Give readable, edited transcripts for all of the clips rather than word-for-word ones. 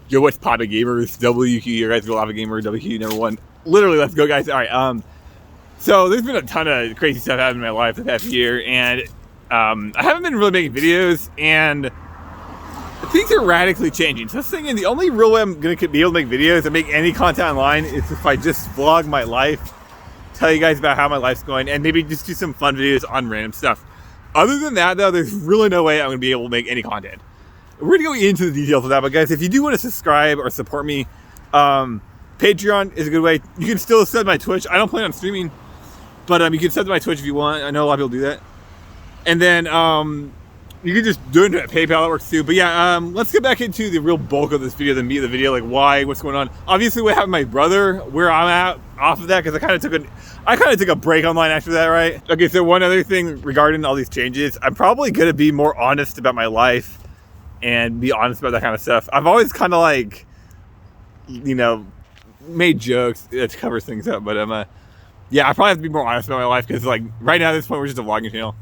Yo, what's poppin' gamers? WQ, your guys go Lava Gamer, WQ number one. Literally, let's go, guys. All right. So there's been a ton of crazy stuff happening in my life the past year, and I haven't been really making videos, and things are radically changing. So I was thinking the only real way I'm gonna be able to make videos and make any content online is if I just vlog my life, tell you guys about how my life's going, and maybe just do some fun videos on random stuff. Other than that, though, there's really no way I'm gonna be able to make any content. We're gonna go into the details of that, but guys, if you do want to subscribe or support me, Patreon is a good way. You can still sub to my Twitch. I don't plan on streaming, but you can sub to my Twitch if you want. I know a lot of people do that. And then you can just do it at PayPal. That works too. But yeah, let's get back into the real bulk of this video, the meat of the video, like why, what's going on. Obviously, what happened with my brother, where I'm at off of that, because I kind of took a break online after that, right? Okay, so one other thing regarding all these changes, I'm probably gonna be more honest about my life and be honest about that kind of stuff. I've always kind of like, you know, made jokes to cover things up, but yeah, I probably have to be more honest about my life, because like right now at this point we're just a vlogging channel,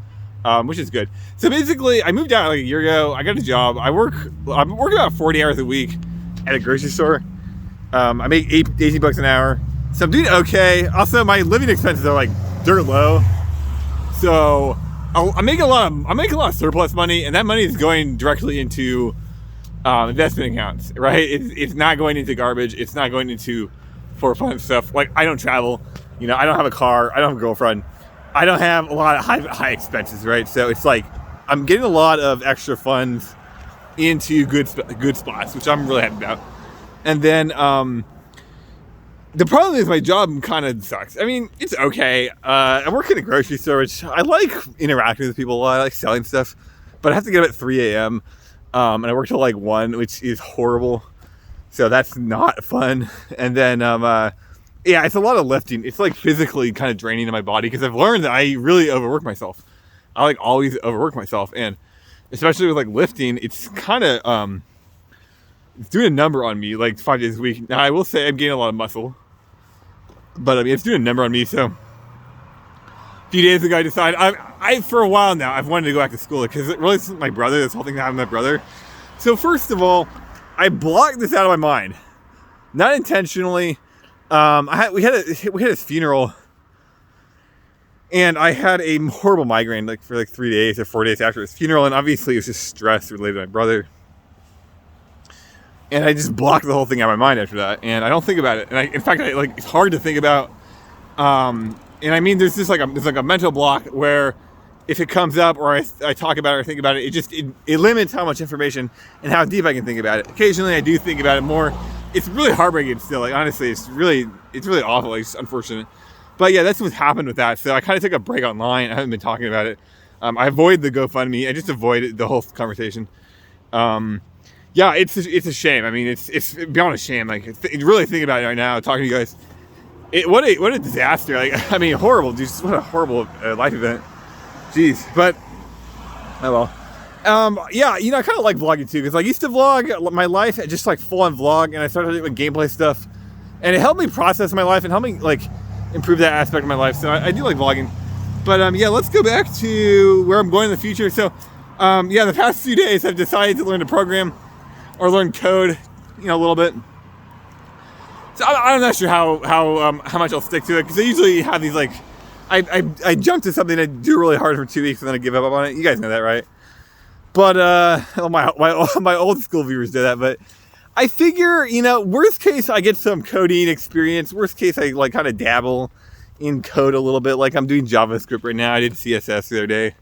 which is good. So basically, I moved out like a year ago. I got a job. I'm working about 40 hours a week at a grocery store. I make 18 bucks an hour, so I'm doing okay. Also, my living expenses are like dirt low, so I'm making a lot of surplus money, and that money is going directly into investment accounts, right? It's not going into garbage. It's not going into for fun stuff. Like, I don't travel, you know, I don't have a car, I don't have a girlfriend, I don't have a lot of high expenses, right? So it's like I'm getting a lot of extra funds into good spots, which I'm really happy about. And then the problem is my job kind of sucks. I mean, it's okay. I work in a grocery store, which I like interacting with people a lot. I like selling stuff, but I have to get up at 3 a.m. And I work till like 1, which is horrible. So that's not fun. And then, yeah, it's a lot of lifting. It's like physically kind of draining to my body, because I've learned that I really overwork myself. I like always overwork myself. And especially with like lifting, it's kind of, it's doing a number on me, like 5 days a week. Now, I will say I'm gaining a lot of muscle, but I mean, it's doing a number on me. So a few days ago, I decided, I for a while now, I've wanted to go back to school, because it really isn't my brother. This whole thing happened with my brother. So first of all, I blocked this out of my mind, not intentionally. We had his funeral, and I had a horrible migraine like for like 3 days or 4 days after his funeral, and obviously it was just stress related to my brother. And I just blocked the whole thing out of my mind after that, and I don't think about it. And in fact, it's hard to think about. And I mean, there's a mental block where if it comes up or I talk about it or think about it, it limits how much information and how deep I can think about it. Occasionally, I do think about it more. It's really heartbreaking still. Like, honestly, it's really awful. It's unfortunate. But yeah, that's what's happened with that. So I kind of took a break online. I haven't been talking about it. I avoided the GoFundMe. I just avoided the whole conversation. Yeah, it's a shame. I mean, it's beyond a shame. Like, really think about it right now, talking to you guys. What a disaster. Like, I mean, horrible. Just what a horrible life event. Jeez. But oh well. Yeah, you know, I kind of like vlogging too, because I used to vlog my life, just like full on vlog, and I started doing gameplay stuff, and it helped me process my life and helped me like improve that aspect of my life. So I do like vlogging. But yeah, let's go back to where I'm going in the future. So yeah, the past few days I've decided to learn to program or learn code, you know, a little bit. So I'm not sure how much I'll stick to it, because I usually have these like, I jump to something, I do really hard for 2 weeks, and then I give up on it. You guys know that, right? But my old school viewers do that. But I figure, you know, worst case I get some coding experience. Worst case I like kind of dabble in code a little bit. Like I'm doing JavaScript right now. I did CSS the other day.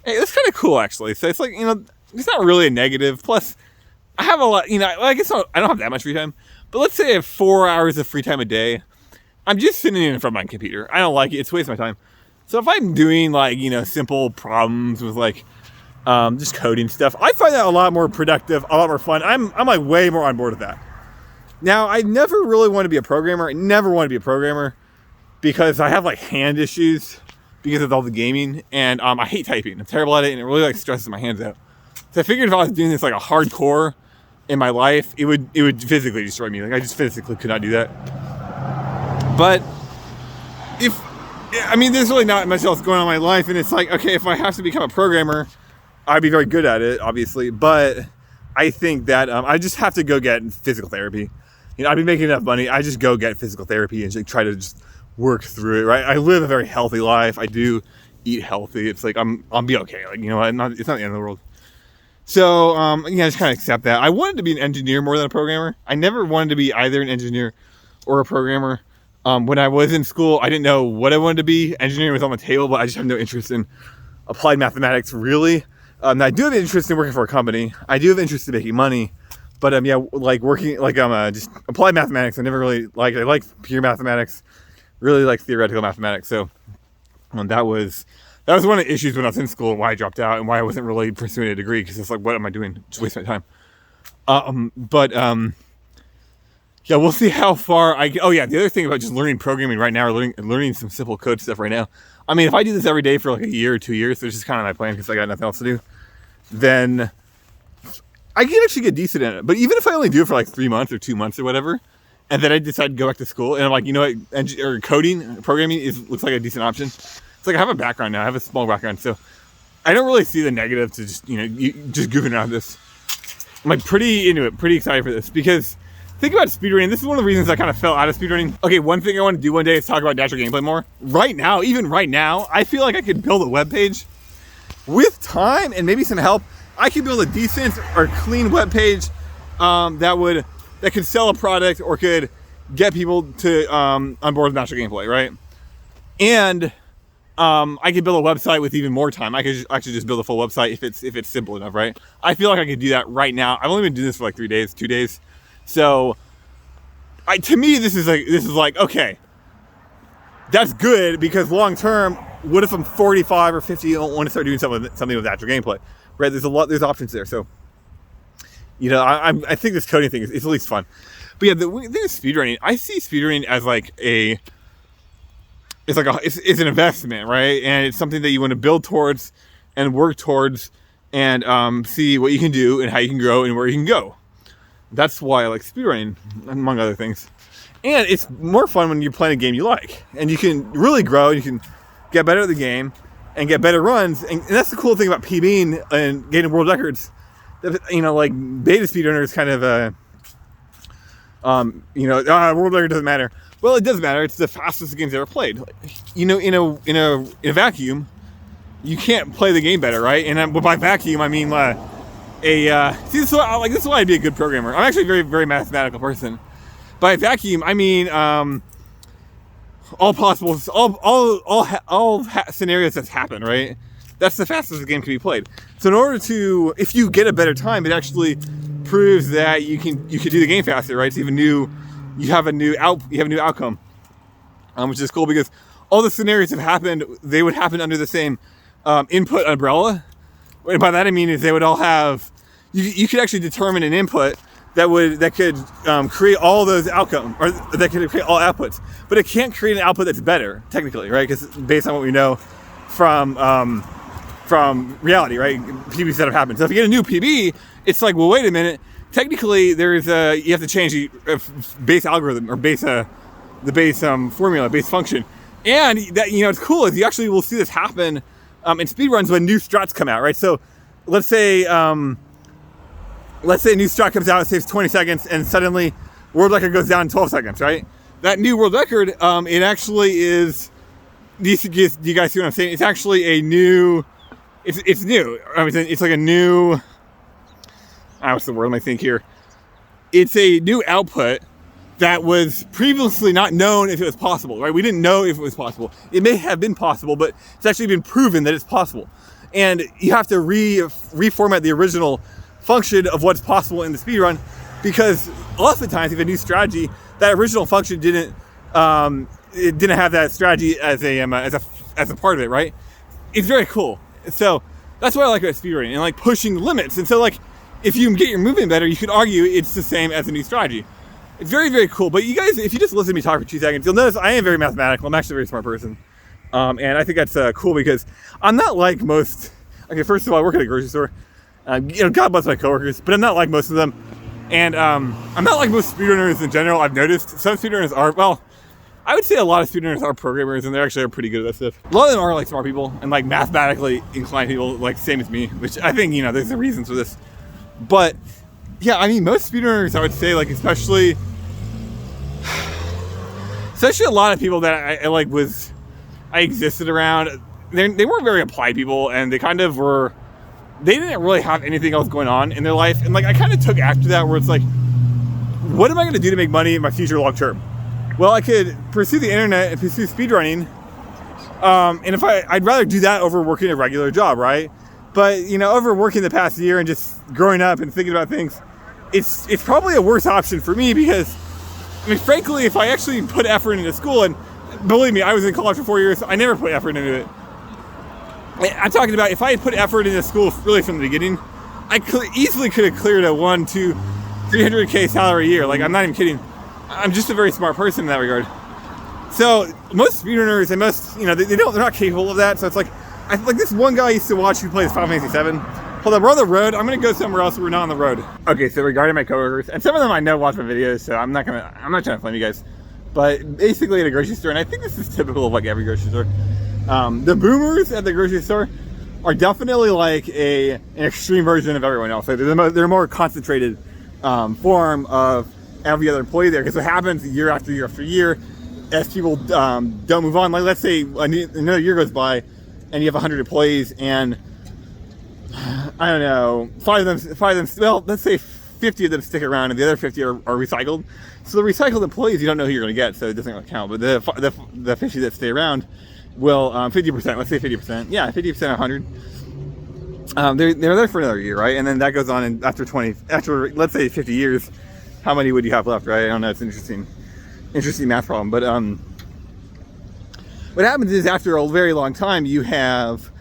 Hey, it's kind of cool actually. So it's like, you know, it's not really a negative. Plus, I have a lot, you know, I guess I don't have that much free time. But let's say I have 4 hours of free time a day. I'm just sitting in front of my computer. I don't like it. It's a waste of my time. So if I'm doing like, you know, simple problems with like just coding stuff, I find that a lot more productive, a lot more fun. I'm like way more on board with that. Now, I never really want to be a programmer. I never want to be a programmer because I have like hand issues because of all the gaming, and I hate typing. I'm terrible at it, and it really like stresses my hands out. So I figured if I was doing this like a hardcore in my life, it would physically destroy me. Like I just physically could not do that. But there's really not much else going on in my life, and it's like, okay, if I have to become a programmer, I'd be very good at it, obviously, but I think that I just have to go get physical therapy. I've been making enough money. I just go get physical therapy and try to just work through it, right? I live a very healthy life. I do eat healthy. It's like I'll be okay. Like, it's not the end of the world. So just kind of accept that. I wanted to be an engineer more than a programmer. I never wanted to be either an engineer or a programmer. When I was in school, I didn't know what I wanted to be. Engineering was on the table, but I just have no interest in applied mathematics, really. I do have an interest in working for a company. I do have interest in making money. But like working, like just applied mathematics, I never really liked. I like pure mathematics, really like theoretical mathematics. So that was one of the issues when I was in school, why I dropped out and why I wasn't really pursuing a degree, because it's like, what am I doing? Just waste my time. We'll see how far I get. Oh yeah, the other thing about just learning programming right now, or learning some simple code stuff right now. I mean, if I do this every day for like a year or 2 years, which is kind of my plan because I got nothing else to do, then I can actually get decent at it. But even if I only do it for like 3 months or 2 months or whatever, and then I decide to go back to school, and I'm like, what, coding, programming looks like a decent option. It's like I have a background now. I have a small background, so I don't really see the negative to just just goofing around this. I'm like pretty into it, pretty excited for this, because think about speedrunning. This is one of the reasons I kind of fell out of speedrunning. Okay, one thing I want to do one day is talk about natural gameplay more. Even right now, I feel like I could build a web page with time and maybe some help. I could build a decent or clean web page that could sell a product or could get people to on board with natural gameplay, right? And I could build a website with even more time. I could actually just build a full website if it's simple enough, right? I feel like I could do that right now. I've only been doing this for like 2 days. So, to me, this is like okay, that's good, because long term, what if I'm 45 or 50 and want to start doing something with natural gameplay, right? There's options there. So, I think this coding thing is at least fun. But yeah, the thing is speedrunning. I see speedrunning as like it's an investment, right? And it's something that you want to build towards and work towards, and see what you can do and how you can grow and where you can go. That's why I like speedrunning, among other things. And it's more fun when you're playing a game you like, and you can really grow. You can get better at the game and get better runs, and that's the cool thing about PBing and getting world records. Like beta speedrunners kind of world record doesn't matter. Well, it does matter. It's the fastest the game's ever played. In a vacuum, you can't play the game better, right? And by vacuum, I mean this is why I'd be a good programmer. I'm actually a very, very mathematical person. By vacuum, I mean all scenarios that's happened, right? That's the fastest the game can be played. So in order to, if you get a better time, it actually proves that you can do the game faster, right? So you have a new outcome, which is cool, because all the scenarios have happened. They would happen under the same input umbrella. And by that I mean is they would all have, you could actually determine an input that could create all those outcomes, or that could create all outputs, but it can't create an output that's better technically, right? Because based on what we know from reality, right? PBs that have happened. So if you get a new PB, it's like, well, wait a minute. Technically, you have to change the base algorithm, or the base formula, base function, and that it's cool is you actually will see this happen in speedruns when new strats come out, right? So let's say a new strat comes out, it saves 20 seconds, and suddenly world record goes down in 12 seconds, right? That new world record, it actually is. Do you guys see what I'm saying? It's actually a new. It's new. I mean, it's like a new. What's the word am I thinking here? It's a new output that was previously not known if it was possible, right? We didn't know if it was possible. It may have been possible, but it's actually been proven that it's possible. And you have to reformat the original function of what's possible in the speedrun, because lots of times if you have a new strategy, that original function didn't have that strategy as a part of it, right? It's very cool. So that's what I like about speedrunning and like pushing the limits. And so like if you get your movement better, you could argue it's the same as a new strategy. It's very, very cool. But you guys, if you just listen to me talk for 2 seconds, you'll notice I am very mathematical. I'm actually a very smart person. And I think that's cool, because I'm not like most. Okay, first of all, I work at a grocery store. God bless my coworkers, but I'm not like most of them. And I'm not like most speedrunners in general. I've noticed some speedrunners are, well, I would say a lot of speedrunners are programmers, and they actually are pretty good at that stuff. A lot of them are like smart people and like mathematically inclined people, like same as me, which I think, there's the reasons for this. But yeah, I mean, most speedrunners, I would say, like, especially a lot of people that I existed around, they weren't very applied people, and they kind of were, they didn't really have anything else going on in their life. And like, I kind of took after that, where it's like, what am I going to do to make money in my future long term? Well, I could pursue the internet and pursue speedrunning. And if I'd rather do that over working a regular job, right? But, you know, over working the past year and just growing up and thinking about things, it's probably a worse option for me, because, I mean, frankly, if I actually put effort into school, and believe me, I was in college for 4 years, I never put effort into it. I'm talking about if I had put effort into school really from the beginning, I easily could have cleared a 300K salary a year. Like, I'm not even kidding. I'm just a very smart person in that regard. So most speedrunners and most, you know, they're not capable of that. So it's like, like this one guy I used to watch who plays Final Fantasy VII. Hold on, we're on the road. I'm gonna go somewhere else. We're not on the road. Okay, so regarding my coworkers, and some of them I know watch my videos, so I'm not trying to flame you guys. But basically at a grocery store, and I think this is typical of like every grocery store, the boomers at the grocery store are definitely like an extreme version of everyone else. Like they're a more concentrated form of every other employee there, because what happens year after year after year, as people don't move on, like let's say another year goes by and you have 100 employees, and I don't know, five of them, well, let's say 50 of them stick around and the other 50 are recycled. So the recycled employees, you don't know who you're going to get, so it doesn't really count. But the 50 that stay around will, 50%, let's say 50%, yeah, 50% of 100. They're there for another year, right? And then that goes on, and after let's say 50 years, how many would you have left, right? I don't know, it's an interesting math problem. But what happens is after a very long time, you have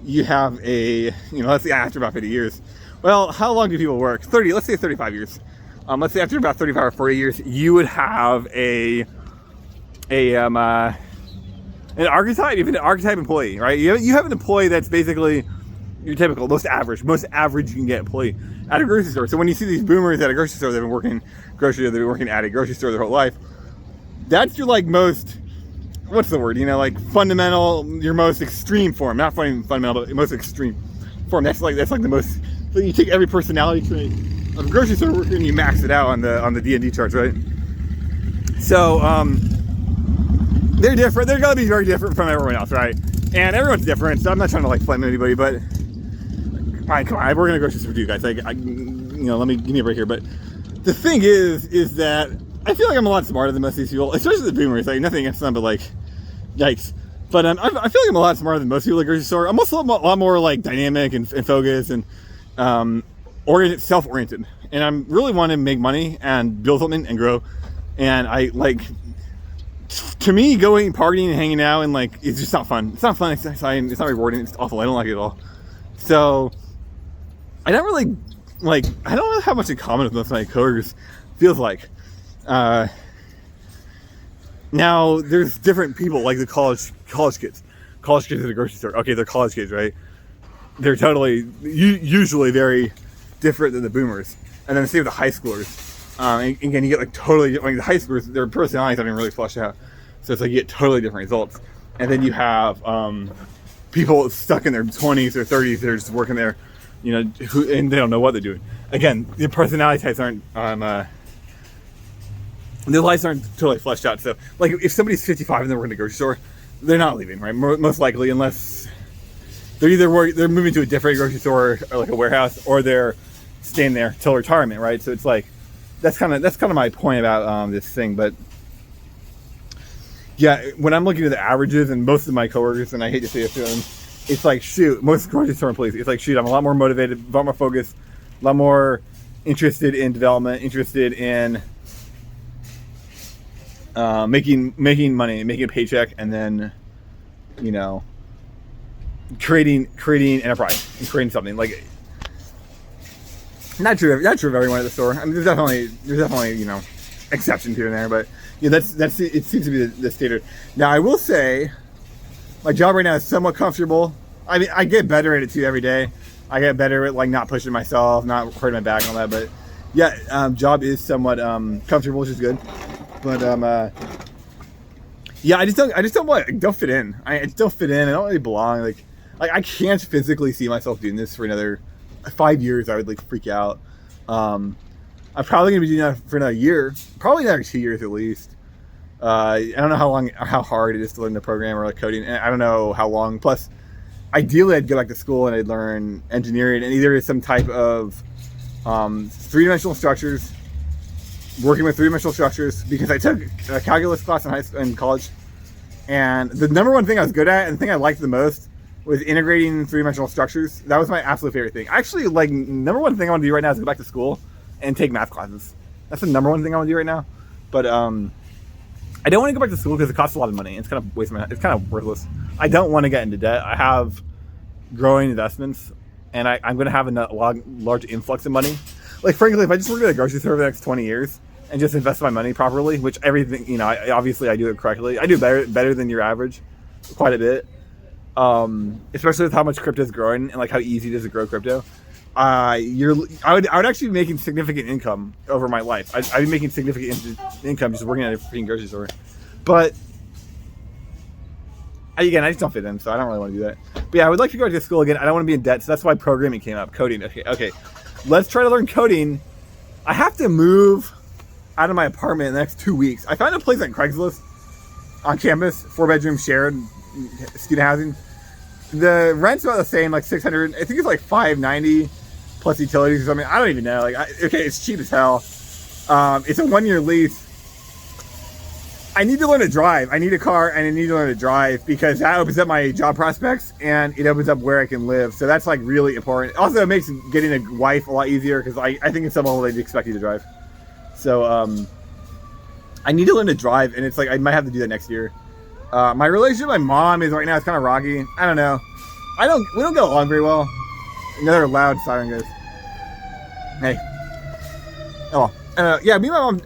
a, you know, let's say after about 50 years. Well, how long do people work? 30, let's say 35 years. Let's say after about 35 or 40 years, you would have an archetype, even an archetype employee, right? You have an employee that's basically your typical, most average you can get employee at a grocery store. So when you see these boomers at a grocery store, they've been working at a grocery store their whole life. That's your like most, what's the word? You know, like fundamental, your most extreme form. Not fundamental, but most extreme form. That's like the most. So you take every personality trait of a grocery store worker and you max it out on the D&D charts, right? So they're different. They're gonna be very different from everyone else, right? And everyone's different. So I'm not trying to like flame anybody, but all right, come on, we're gonna grocery store with you guys. Like, give me a break here. But the thing is that I feel like I'm a lot smarter than most of these people, especially the boomers. Like, nothing against them, but like, yikes. But I feel like I'm a lot smarter than most people at the grocery store. I'm also a lot more like dynamic and focused and self-oriented. And I'm really want to make money and build something and grow. And I like, to me, going partying and hanging out and like, it's just not fun. It's not fun. It's exciting. It's not rewarding. It's awful. I don't like it at all. So I don't really like. I don't know how much in common with most of my coworkers. Feels like. Now there's different people, like the college kids at the grocery store. Okay, they're college kids, right? They're totally usually very different than the boomers. And then same with the high schoolers. And again, you get like totally, like the high schoolers, their personalities haven't really fleshed out. So it's like you get totally different results. And then you have people stuck in their 20s or 30s that are just working there, you know, and they don't know what they're doing. Again, the personality types aren't, their lives aren't totally fleshed out. So like if somebody's 55 and they're working at the grocery store, they're not leaving, right? Most likely, unless they're moving to a different grocery store or like a warehouse, or they're staying there till retirement, right? So it's like, that's kind of my point about this thing. But yeah, when I'm looking at the averages, and most of my coworkers, and I hate to say it to them, it's like, shoot, most grocery store employees, it's like, shoot, I'm a lot more motivated, a lot more focused, a lot more interested in development, interested in making money, making a paycheck, and then, you know, creating enterprise and creating something. Like, not true of everyone at the store. I mean, there's definitely you know, exceptions here and there, but yeah, that's it seems to be the standard. Now, I will say, my job right now is somewhat comfortable. I mean, I get better at it too every day. I get better at like not pushing myself, not hurting my back and all that. But yeah, job is somewhat comfortable, which is good. But yeah, I just don't fit in. I just don't fit in. I don't really belong. Like I can't physically see myself doing this for another 5 years. I would like freak out. I'm probably going to be doing that for another year, probably another 2 years at least. I don't know how hard it is to learn the program or like coding. And I don't know how long. Plus, ideally, I'd go back to school and I'd learn engineering and either some type of three-dimensional structures, working with three-dimensional structures, because I took a calculus class in college. And the number one thing I was good at and the thing I liked the most was integrating three-dimensional structures. That was my absolute favorite thing. Actually, like, number one thing I want to do right now is go back to school and take math classes. That's the number one thing I want to do right now. But I don't want to go back to school because it costs a lot of money. It's kind of it's kind of worthless. I don't want to get into debt. I have growing investments, and I'm going to have a large influx of money. Like, frankly, if I just work at a grocery store for the next 20 years and just invest my money properly, which everything, you know, obviously I do it correctly. I do better than your average, quite a bit. Especially with how much crypto is growing and like how easy it is to grow crypto. I would actually be making significant income over my life. I'd be making significant income just working at a freaking grocery store. But again, I just don't fit in, so I don't really want to do that. But yeah, I would like to go to school again. I don't want to be in debt, so that's why programming came up. Coding. Okay. Let's try to learn coding. I have to move out of my apartment in the next 2 weeks. I found a place on Craigslist on campus, 4-bedroom shared student housing. The rent's about the same, like $600. I think it's like $590 plus utilities or something. I don't even know. Like, okay, it's cheap as hell. It's a 1-year lease. I need to learn to drive. I need a car and I need to learn to drive because that opens up my job prospects and it opens up where I can live. So that's like really important. Also, it makes getting a wife a lot easier because I think in some level they'd expect you to drive. So I need to learn to drive, and it's like I might have to do that next year. My relationship with my mom is right now, it's kind of rocky. I don't know. We don't get along very well. Another loud siren goes. Hey. Oh, yeah, me and my mom,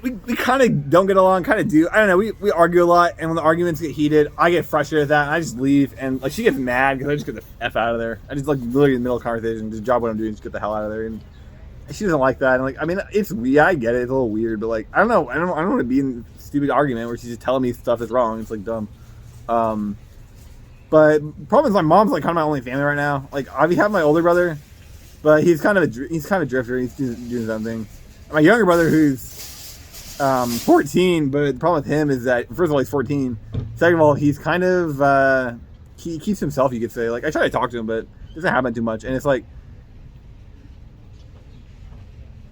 we kind of don't get along, kind of do. I don't know, we argue a lot, and when the arguments get heated, I get frustrated with that, and I just leave, and like she gets mad because I just get the F out of there. I just like literally in the middle of the conversation, just drop what I'm doing, just get the hell out of there. And she doesn't like that. And like, I mean, I get it, it's a little weird, but like, I don't know, I don't want to be in a stupid argument where she's just telling me stuff is wrong. It's like dumb. But problem is my mom's like kind of my only family right now. Like, I have my older brother, but he's kind of a drifter. He's doing his own thing. And my younger brother, who's 14, but the problem with him is that, first of all, he's 14. Second of all, he's kind of, he keeps himself, you could say. Like, I try to talk to him, but it doesn't happen too much. And it's like,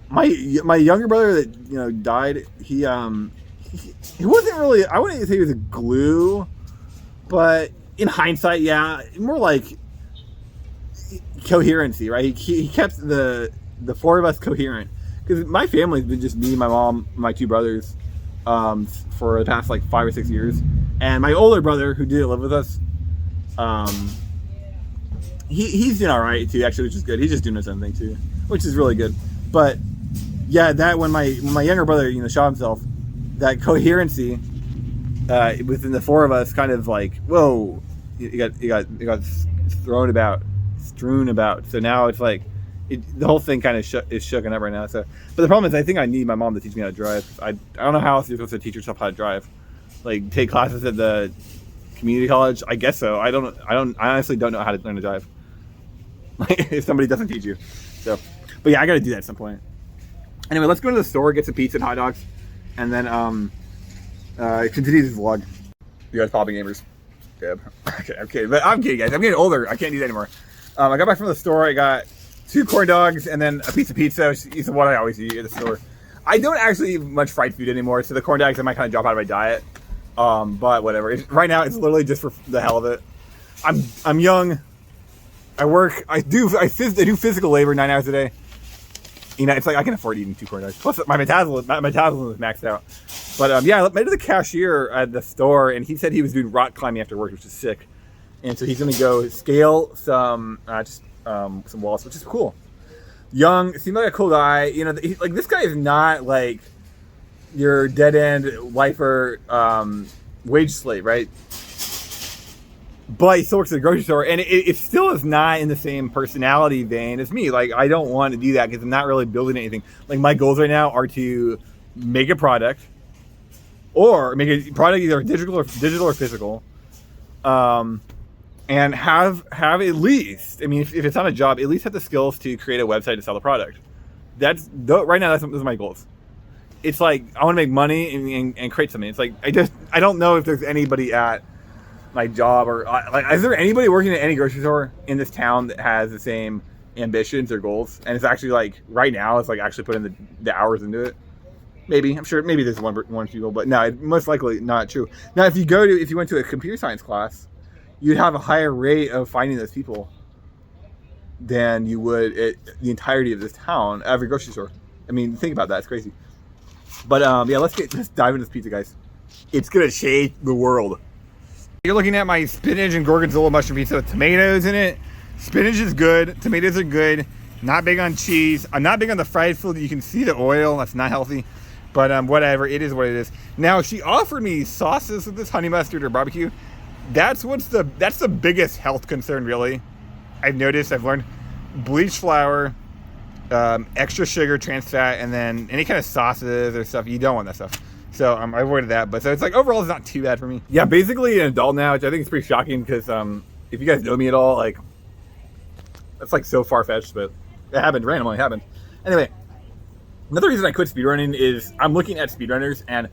my younger brother that, you know, died, he wasn't really, I wouldn't say he was a glue, but in hindsight, yeah, more like coherency, right? He kept the four of us coherent. Because my family's been just me, my mom, my two brothers, for the past like 5 or 6 years. And my older brother, who didn't live with us, he's doing all right too, actually, which is good. He's just doing his own thing too, which is really good. But yeah, that when my younger brother, you know, shot himself, that coherency within the four of us kind of like, whoa, it got strewn about. So now it's like, the whole thing kind of is shooken up right now. So, but the problem is, I think I need my mom to teach me how to drive. I don't know how else you're supposed to teach yourself how to drive. Like, take classes at the community college. I guess so. I honestly don't know how to learn to drive. Like, if somebody doesn't teach you. So, but yeah, I got to do that at some point. Anyway, let's go to the store, get some pizza and hot dogs, and then continue this vlog. You guys popping gamers? Good. Okay, but I'm kidding, guys. I'm getting older. I can't do that anymore. I got back from the store. I got 2 corn dogs and then a piece of pizza, which is what I always eat at the store. I don't actually eat much fried food anymore, so the corn dogs I might kind of drop out of my diet. But whatever. Right now, it's literally just for the hell of it. I'm young. I work. I do physical labor 9 hours a day. You know, it's like I can afford eating 2 corn dogs. Plus, my metabolism is maxed out. But yeah, I met the cashier at the store, and he said he was doing rock climbing after work, which is sick. And so he's gonna go scale some walls, which is cool. Young, seemed like a cool guy. You know, like this guy is not like your dead end lifer wage slave, right? But he still works at the grocery store, and it still is not in the same personality vein as me. Like, I don't want to do that because I'm not really building anything. Like, my goals right now are to make a product, or make a product either digital or physical, and have at least, I mean, if it's not a job, at least have the skills to create a website to sell the product. Right now, those are my goals. It's like, I want to make money and create something. It's like, I don't know if there's anybody at my job or like, is there anybody working at any grocery store in this town that has the same ambitions or goals? And it's actually like, right now, it's like actually putting the hours into it. Maybe, I'm sure, maybe there's one people, but no, most likely not true. Now, if you went to a computer science class, you'd have a higher rate of finding those people than you would at the entirety of this town, every grocery store. I mean, think about that, it's crazy. But yeah, let's dive into this pizza, guys. It's gonna change the world. You're looking at my spinach and gorgonzola mushroom pizza with tomatoes in it. Spinach is good, tomatoes are good. Not big on cheese. I'm not big on the fried food. You can see the oil, that's not healthy. But whatever, it is what it is. Now, she offered me sauces with this, honey mustard or barbecue. That's the biggest health concern, really. I've noticed, I've learned. Bleached flour, extra sugar, trans fat, and then any kind of sauces or stuff. You don't want that stuff. So I avoided that. But so it's like, overall, it's not too bad for me. Yeah, basically an adult now, which I think is pretty shocking because if you guys know me at all, like, that's like so far-fetched, but it happened, randomly happened. Anyway, another reason I quit speedrunning is I'm looking at speedrunners, and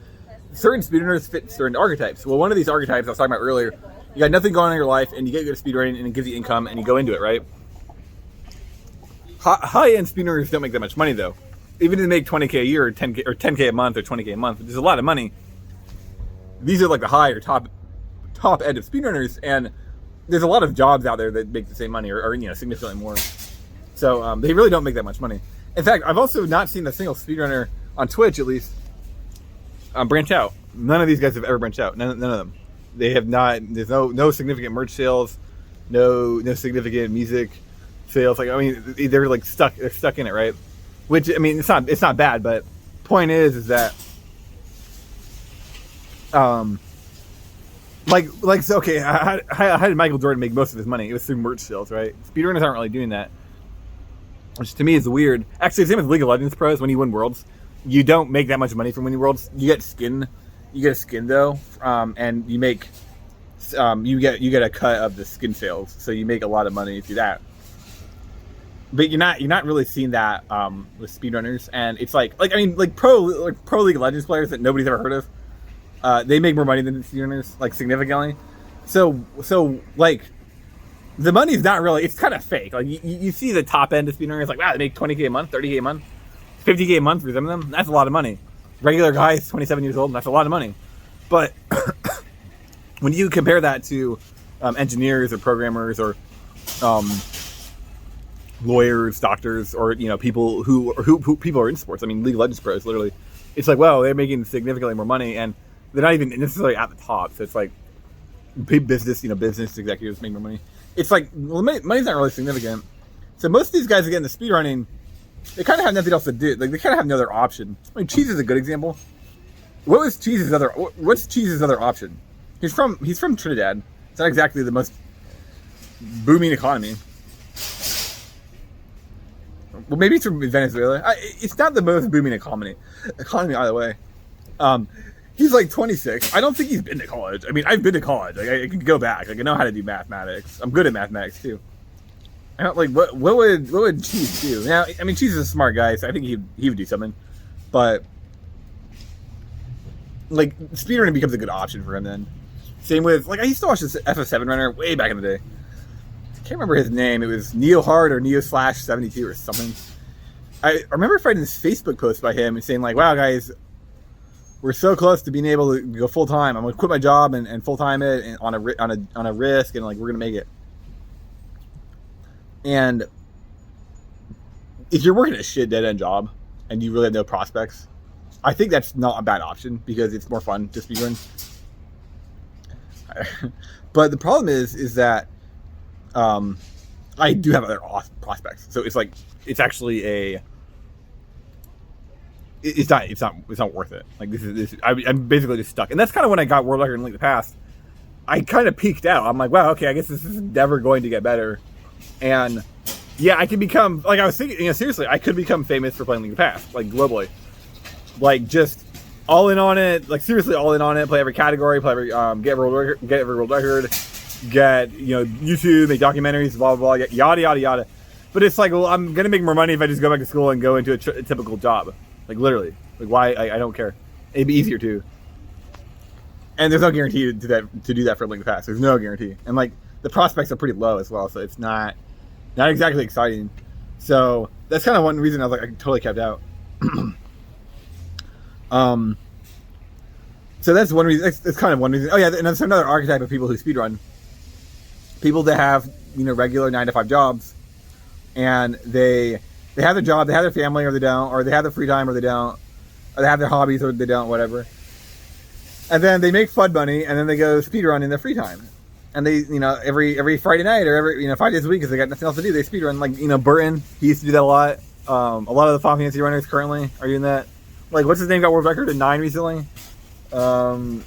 certain speedrunners fit certain archetypes. Well, one of these archetypes I was talking about earlier, you got nothing going on in your life, and you get good at speedrunning, and it gives you income, and you go into it, right? High-end speedrunners don't make that much money, though. Even if they make 20K a year, or 10K a month, or 20K a month, which is a lot of money. These are like the high or top end of speedrunners, and there's a lot of jobs out there that make the same money, or significantly more. So they really don't make that much money. In fact, I've also not seen a single speedrunner on Twitch, at least, branch out. None of these guys have ever branched out. None of them. They have not. There's no significant merch sales, no significant music sales. Like, I mean, they're like stuck. They're stuck in it, right? Which, I mean, it's not bad, but point is that like so, okay, how did Michael Jordan make most of his money? It was through merch sales, right? Speedrunners aren't really doing that, which to me is weird. Actually, the same with League of Legends pros. When you win worlds, you don't make that much money from winning worlds. You get skin. You get a skin though, and you make you get a cut of the skin sales, so you make a lot of money through that. But you're not really seeing that with speedrunners, and it's like pro League of Legends players that nobody's ever heard of. They make more money than speedrunners, like significantly. So like the money's not really. It's kind of fake. Like you see the top end of speedrunners, like, wow, they make 20K a month, 30K a month, 50K a month for some of them. That's a lot of money. Regular guys, 27 years old, that's a lot of money. But when you compare that to engineers or programmers or lawyers, doctors, or people who people are in sports. I mean, League of Legends pros, literally. It's like, well, they're making significantly more money, and they're not even necessarily at the top. So it's like big business, business executives make more money. It's like, well, money's not really significant. So most of these guys that get into speedrunning, they kind of have nothing else to do. Like, they kind of have no other option. I mean, Cheese is a good example. What's Cheese's other option? He's from Trinidad. It's not exactly the most booming economy. Well, maybe it's from Venezuela. It's not the most booming economy either way. He's like 26. I don't think he's been to college. I mean, I've been to college. Like, I can go back. Like, I know how to do mathematics. I'm good at mathematics too. I don't like what would Cheese do? Now, I mean, Cheese is a smart guy, so I think he would do something. But like, speedrunning becomes a good option for him then. Same with, like, I used to watch this FF7 runner way back in the day. I can't remember his name. It was Neo Hard or Neo Slash 72 or something. I remember finding this Facebook post by him and saying, like, wow, guys, we're so close to being able to go full time. I'm gonna quit my job and full time it and on a risk, and like, we're gonna make it. And if you're working a shit dead end job and you really have no prospects, I think that's not a bad option because it's more fun to speedrun. But the problem is that I do have other prospects, so it's like, it's actually it's not worth it. Like, I'm basically just stuck, and that's kind of when I got World Record in Link the Past. I kind of peaked out. I'm like, wow, okay, I guess this is never going to get better. And yeah, I could become, like, I was thinking, seriously, I could become famous for playing Link of the Past, like, globally. Like, just all in on it, like, seriously all in on it, play every category, play every, get every world record, get, YouTube, make documentaries, blah, blah, blah, yada, yada, yada. But it's like, well, I'm gonna make more money if I just go back to school and go into a typical job. Like literally, like why? I don't care. It'd be easier too. And there's no guarantee to do that for Link Pass. There's no guarantee, and like the prospects are pretty low as well, so it's not exactly exciting. So that's kind of one reason I was like, I totally kept out. So that's one reason. That's kind of one reason. Oh yeah, and there's another archetype of people who speedrun. People that have regular 9-to-5 jobs, and they have their job, they have their family, or they don't, or they have their free time, or they don't, or they have their hobbies, or they don't, whatever. And then they make FUD money, and then they go speedrun in their free time. And they, every Friday night or every 5 days a week, because they got nothing else to do, they speedrun. Like Burton, he used to do that a lot. A lot of the Final Fantasy runners currently are doing that. Like, what's his name? Got world record at 9 recently. Bomb.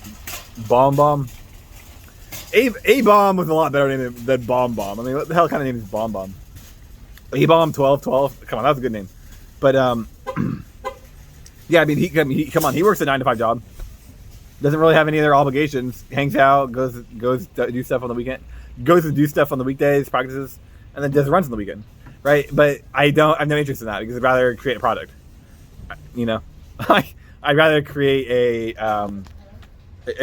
A Bomb was a lot better name than Bomb. I mean, what the hell kind of name is Bomb? A Bomb 12. Come on, that was a good name. But yeah, I mean, he works a 9-to-5 job. Doesn't really have any other obligations. Hangs out, goes to do stuff on the weekend. Goes to do stuff on the weekdays, practices, and then just runs on the weekend. Right? But I have no interest in that because I'd rather create a product. I'd rather create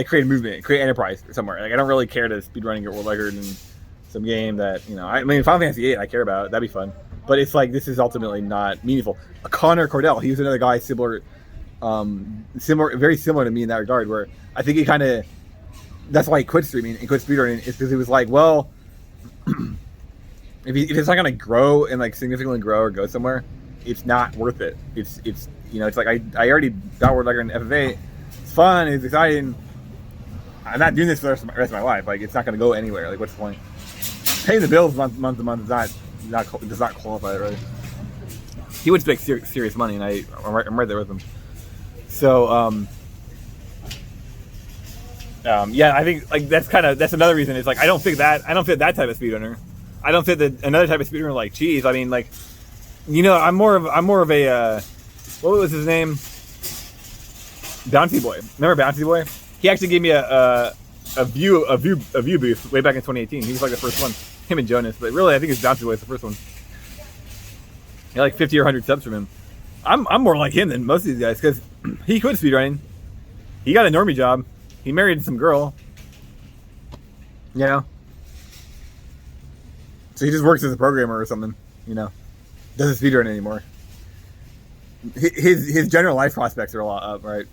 create a movement, create enterprise somewhere. Like I don't really care to speedrunning your world record in some game that I mean, Final Fantasy VIII I care about. That'd be fun. But it's like this is ultimately not meaningful. Connor Cordell, he was another guy similar, very similar to me in that regard. Where I think he kind of that's why he quit streaming and quit speedrunning is because he was like, well, if it's not gonna grow and like significantly grow or go somewhere, it's not worth it. It's like I already got world record in FF8. It's fun. It's exciting. I'm not doing this for the rest of my life. Like it's not going to go anywhere. Like what's the point? Paying the bills month to month does not qualify, right? He would make serious money, and I'm right there with him. So yeah, I think like that's another reason. It's like I don't fit that type of speedrunner. I don't fit another type of speedrunner like Cheese. I mean, like I'm more of a what was his name? Bouncy Boy. Remember Bouncy Boy? He actually gave me a view boost way back in 2018. He was like the first one. Him and Jonas, but really I think it's Bouncy Boy is the first one. He had like 50 or 100 subs from him. I'm more like him than most of these guys because he quit speedrunning. He got a normie job. He married some girl. So he just works as a programmer or something. Doesn't speedrun anymore. His general life prospects are a lot up, right?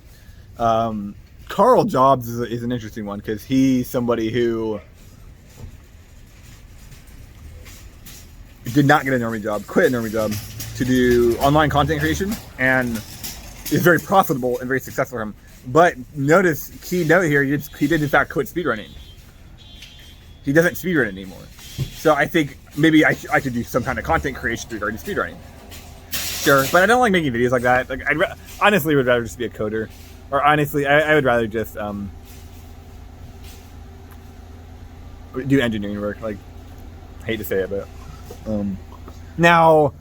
Carl Jobs is an interesting one because he's somebody who did not get a normie job, quit a normie job to do online content creation, and is very profitable and very successful for him. But notice, key note here, he did in fact quit speedrunning. He doesn't speedrun anymore. So I think maybe I could do some kind of content creation regarding speedrunning. Sure, but I don't like making videos like that. Like I honestly would rather just be a coder, or honestly, I would rather just do engineering work. Like, I hate to say it, but now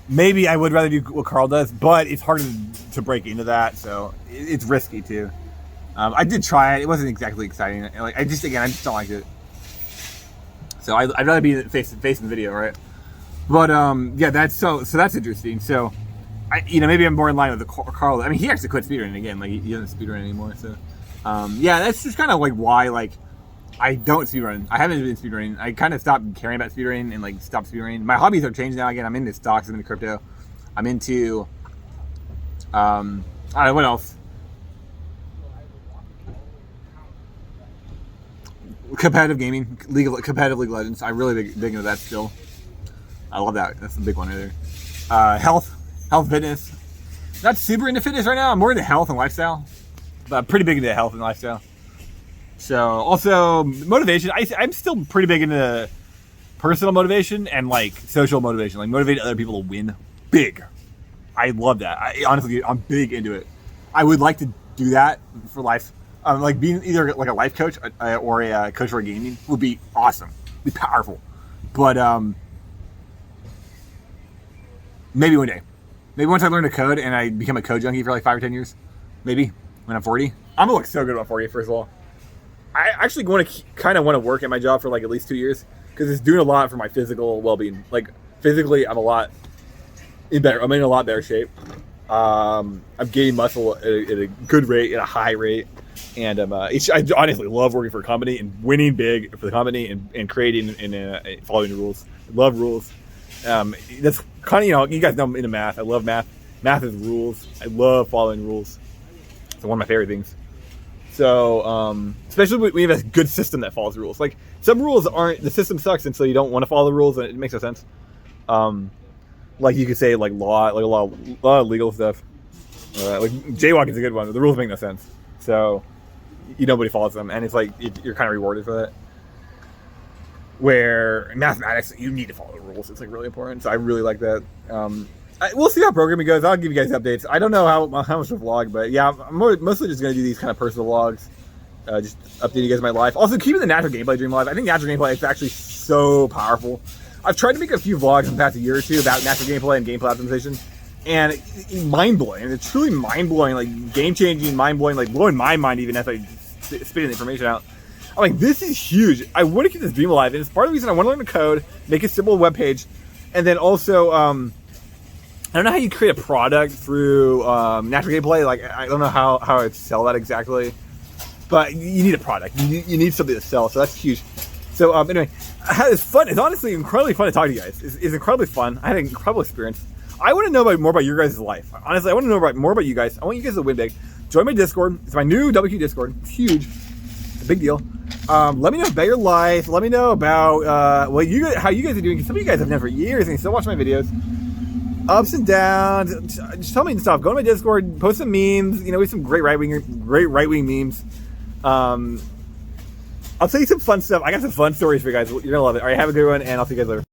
maybe I would rather do what Carl does, but it's hard to break into that, so it's risky too. I did try it; it wasn't exactly exciting. Like I just don't like it. So I'd rather be face in the video, right? But yeah, that's interesting. So maybe I'm more in line with the Carl. I mean, he actually quit speedrunning again. Like he doesn't speedrun anymore. So yeah, that's just kind of like why like I don't speedrun. I haven't been speedrunning. I kind of stopped caring about speedrunning and like stopped speedrunning. My hobbies are changed now. Again, I'm into stocks. I'm into crypto. I'm into I don't know what else. Competitive gaming, competitive League of Legends. I'm really big into that still. I love that. That's the big one right there. Health, fitness. Not super into fitness right now. I'm more into health and lifestyle. But I'm pretty big into health and lifestyle. So also motivation. I'm still pretty big into personal motivation and like social motivation. Like motivating other people to win big. I love that. I'm big into it. I would like to do that for life. Like being either like a life coach or a coach for gaming would be awesome. Be powerful. But maybe one day. Maybe once I learn to code and I become a code junkie for like 5 or 10 years. Maybe when I'm 40. I'm gonna look so good about 40, first of all. I actually kind of want to work at my job for like at least 2 years because it's doing a lot for my physical well-being. Like physically, I'm in a lot better shape. I'm gaining muscle at a good rate, at a high rate, and I honestly love working for a company and winning big for the company and creating and following the rules. I love rules. That's kind of, you guys know I'm into math. I love math. Math is rules. I love following rules. It's one of my favorite things. So, especially when you have a good system that follows rules. Like, some rules the system sucks, and so you don't want to follow the rules, and it makes no sense. Like you could say, like law, like a lot of legal stuff. Like jaywalking is a good one, but the rules make no sense. So, nobody follows them, and it's like you're kind of rewarded for that. Where in mathematics, you need to follow the rules. It's like really important. So I really like that. We'll see how programming goes. I'll give you guys updates. I don't know how much to vlog, but yeah, I'm mostly just going to do these kind of personal vlogs. Just updating you guys my life. Also, keeping the natural gameplay dream alive. I think natural gameplay is actually so powerful. I've tried to make a few vlogs in the past year or two about natural gameplay and gameplay optimization. And it's mind-blowing. It's truly mind-blowing, like game-changing, mind-blowing, like blowing my mind even as I spitting the information out. I'm like, this is huge. I want to keep this dream alive. And it's part of the reason I want to learn the code, make a simple web page, and then also, I don't know how you create a product through natural gameplay. Like, I don't know how I'd sell that exactly. But you need a product. You need something to sell. So that's huge. So anyway, it's fun. It's honestly incredibly fun to talk to you guys. It's incredibly fun. I had an incredible experience. I want to know more about your guys' life. Honestly, I want to know more about you guys. I want you guys to win big. Join my Discord. It's my new WQ Discord. It's huge. It's a big deal. Let me know about your life. Let me know about how you guys are doing. Some of you guys have known for years and you still watch my videos. Ups and downs. Just tell me stuff. Go to my Discord. Post some memes. We have some great right wing memes. I'll tell you some fun stuff. I got some fun stories for you guys. You're gonna love it. All right, have a good one, and I'll see you guys later.